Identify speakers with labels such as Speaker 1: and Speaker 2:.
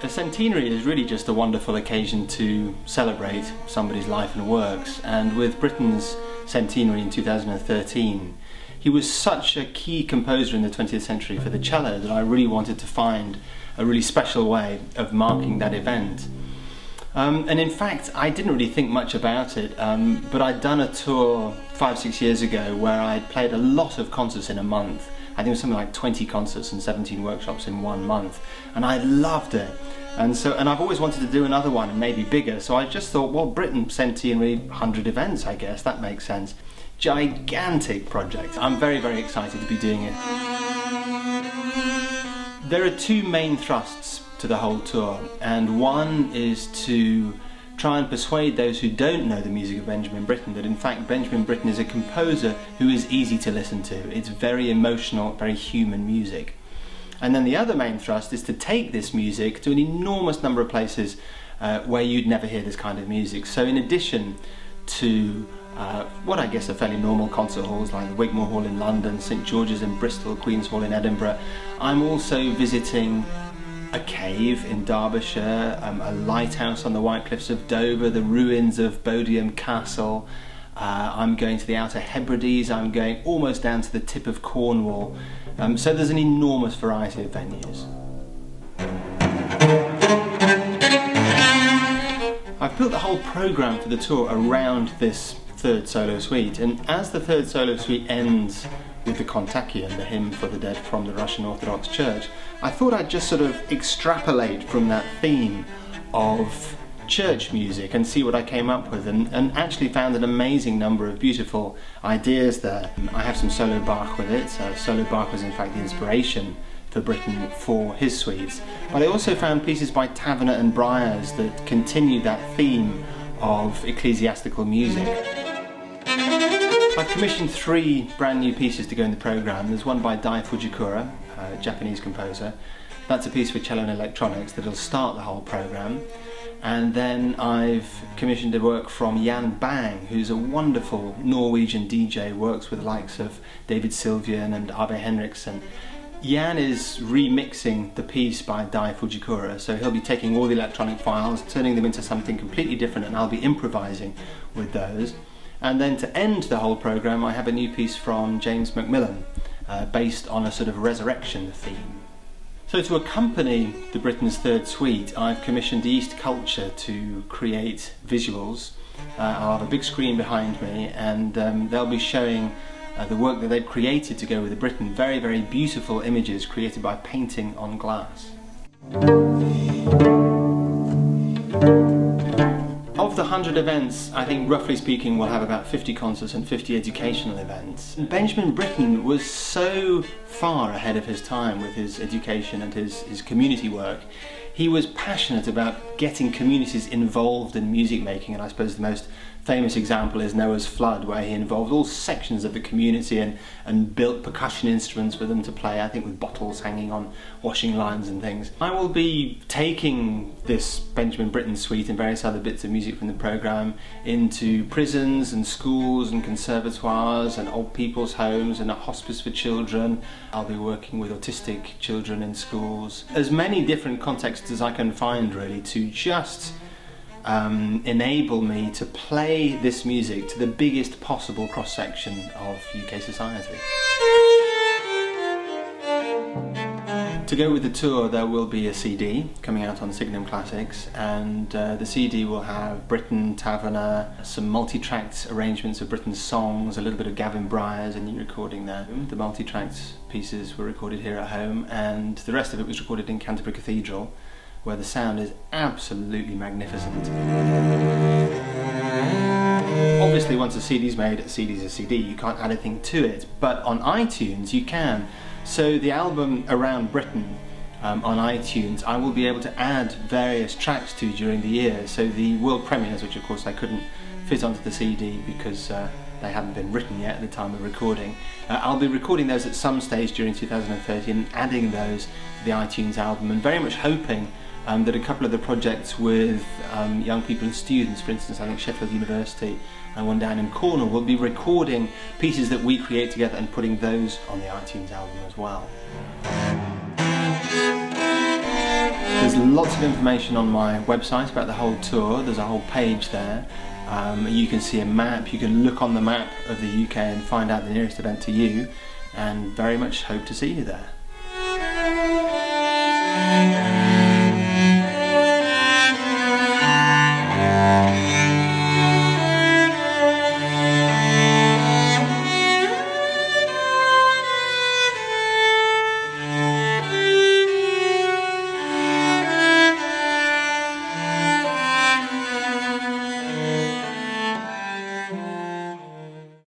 Speaker 1: A centenary is really just a wonderful occasion to celebrate somebody's life and works, and with Britain's centenary in 2013, he was such a key composer in the 20th century for the cello that I really wanted to find a really special way of marking that event. And in fact, I didn't really think much about it, but I'd done a tour 5-6 years ago where I'd played a lot of concerts in a month. I think it was something like 20 concerts and 17 workshops in 1 month, and I loved it. And I've always wanted to do another one, maybe bigger, so I just thought, well, Britain centenary, 100 events, I guess, that makes sense. Gigantic project. I'm very, very excited to be doing it. There are two main thrusts to the whole tour, and one is to try and persuade those who don't know the music of Benjamin Britten that in fact Benjamin Britten is a composer who is easy to listen to. It's very emotional, very human music. And then the other main thrust is to take this music to an enormous number of places where you'd never hear this kind of music. So in addition to what I guess are fairly normal concert halls like the Wigmore Hall in London, St George's in Bristol, Queen's Hall in Edinburgh, I'm also visiting a cave in Derbyshire, a lighthouse on the White Cliffs of Dover, the ruins of Bodiam Castle. I'm going to the Outer Hebrides, I'm going almost down to the tip of Cornwall. So there's an enormous variety of venues. I've built the whole programme for the tour around this third solo suite, and as the third solo suite ends with the Kontakion, the hymn for the dead from the Russian Orthodox Church, I thought I'd just sort of extrapolate from that theme of church music and see what I came up with, and actually found an amazing number of beautiful ideas there. I have some solo Bach with it. Solo Bach was in fact the inspiration for Britten for his suites, but I also found pieces by Taverner and Bryars that continue that theme of ecclesiastical music. I've commissioned 3 brand new pieces to go in the programme. There's one by Dai Fujikura, a Japanese composer. That's a piece for cello and electronics that'll start the whole programme. And then I've commissioned a work from Jan Bang, who's a wonderful Norwegian DJ, works with the likes of David Sylvian and Ave Henriksen. Jan is remixing the piece by Dai Fujikura, so he'll be taking all the electronic files, turning them into something completely different, and I'll be improvising with those. And then to end the whole programme, I have a new piece from James Macmillan, based on a sort of resurrection theme. So to accompany the Britten's Third Suite, I've commissioned East Culture to create visuals. I'll have a big screen behind me, and they'll be showing the work that they've created to go with the Britten. Very, very beautiful images created by painting on glass. Of the 100 events, I think roughly speaking we'll have about 50 concerts and 50 educational events. Benjamin Britten was so far ahead of his time with his education and his community work. He was passionate about getting communities involved in music making, and I suppose the most famous example is Noah's Flood, where he involved all sections of the community and built percussion instruments for them to play, I think with bottles hanging on washing lines and things. I will be taking this Benjamin Britten suite and various other bits of music from the programme into prisons and schools and conservatoires and old people's homes and a hospice for children. I'll be working with autistic children in schools. As many different contexts as I can find, really, to just enable me to play this music to the biggest possible cross-section of UK society. To go with the tour, there will be a CD coming out on Signum Classics, and the CD will have Britten, Taverner, some multi-tracked arrangements of Britten's songs, a little bit of Gavin Bryars, a new recording there. The multi-tracked pieces were recorded here at home, and the rest of it was recorded in Canterbury Cathedral, where the sound is absolutely magnificent. Obviously once a CD's made, a CD's a CD, you can't add anything to it, but on iTunes you can. So the album Around Britten on iTunes, I will be able to add various tracks to during the year. So the world premieres, which of course I couldn't fit onto the CD because they haven't been written yet at the time of recording. I'll be recording those at some stage during 2013 and adding those to the iTunes album, and very much hoping that a couple of the projects with young people and students, for instance I think Sheffield University and one down in Cornwall, will be recording pieces that we create together and putting those on the iTunes album as well. There's lots of information on my website about the whole tour. There's a whole page there. You can see a map, you can look on the map of the UK and find out the nearest event to you, and very much hope to see you there.